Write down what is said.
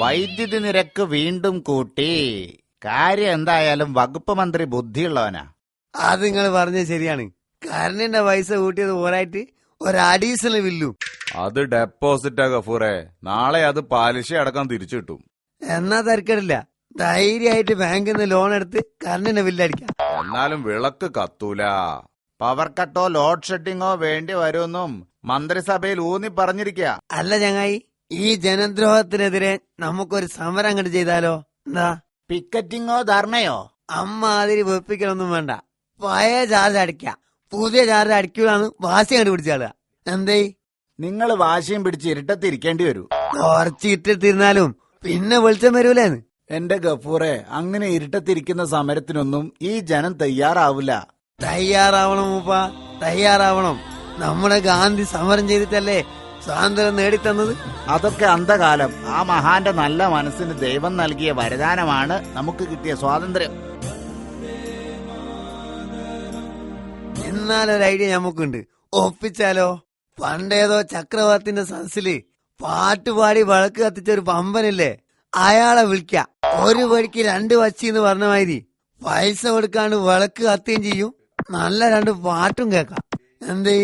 വൈദ്യുതി നിരക്ക് വീണ്ടും കൂട്ടി. കാര്യം എന്തായാലും വകുപ്പ് മന്ത്രി ബുദ്ധിയുള്ളവനാ. അത് നിങ്ങൾ പറഞ്ഞത് ശരിയാണ്. കരണ്ടിന്റെ പൈസ കൂട്ടിയത് പോരായിട്ട് ഒരു അഡീഷണൽ ബില്ലും. അത് ഡെപ്പോസിറ്റാ ഗഫൂറെ, നാളെ അത് പലിശ അടക്കം തിരിച്ചു കിട്ടും. എന്നാ തരക്കേടില്ല, ധൈര്യമായിട്ട് ബാങ്കിൽ നിന്ന് ലോൺ എടുത്ത് കരണ്ടിന്റെ ബില്ലടിക്കാം. എന്നാലും വിളക്ക് കത്തൂല. പവർ കട്ടോ ലോഡ് ഷെഡിങ്ങോ വേണ്ടി വരുമെന്നും മന്ത്രിസഭയിൽ ഊന്നി പറഞ്ഞിരിക്കുക. അല്ല ചങ്ങായി, ഈ ജനദ്രോഹത്തിനെതിരെ നമുക്കൊരു സമരം അങ്ങോട്ട് ചെയ്താലോ? എന്താ, പിക്കറ്റിങ്ങോ ധർണയോ? അമ്മ അതിരി വെപ്പിക്കലൊന്നും വേണ്ട. പഴയ ചാർജ് അടിക്കാം, പുതിയ ചാർജ് അടിക്കൂലാന്ന് വാശി കണ്ടുപിടിച്ചാളുക. എന്തേ, നിങ്ങൾ വാശിയും പിടിച്ച് ഇരുട്ടത്തിരിക്കേണ്ടി വരൂ. കുറച്ച് ഇട്ടിരുന്നാലും പിന്നെ വെളിച്ചം വരൂലേന്ന്. എന്റെ ഗഫൂറെ, അങ്ങനെ ഇരുട്ടത്തിരിക്കുന്ന സമരത്തിനൊന്നും ഈ ജനം തയ്യാറാവില്ല. തയ്യാറാവണം മൂപ്പ, തയ്യാറാവണം. നമ്മുടെ ഗാന്ധി സമരം ചെയ്തിട്ടല്ലേ സ്വാതന്ത്ര്യം നേടിത്തന്നത്. അതൊക്കെ അന്ധകാലം. ആ മഹാന്റെ നല്ല മനസ്സിന് ദൈവം നൽകിയ വരദാനമാണ് നമുക്ക് കിട്ടിയ സ്വാതന്ത്ര്യം. എന്നാലൊരു ഐഡിയ നമുക്കുണ്ട്, ഒപ്പിച്ചാലോ? പണ്ടേതോ ചക്രവർത്തിന്റെ സദസ്സില് പാട്ടുപാടി വിളക്ക് കത്തിച്ചൊരു പമ്പനില്ലേ, അയാളെ വിളിക്കാം. ഒരു വഴിക്ക് രണ്ട് വച്ചിന്ന് പറഞ്ഞ മാതിരി പൈസ കൊടുക്കാണ്ട് വിളക്ക് കത്തുകയും ചെയ്യും, നല്ല രണ്ട് പാട്ടും കേൾക്കാം. എന്തേ?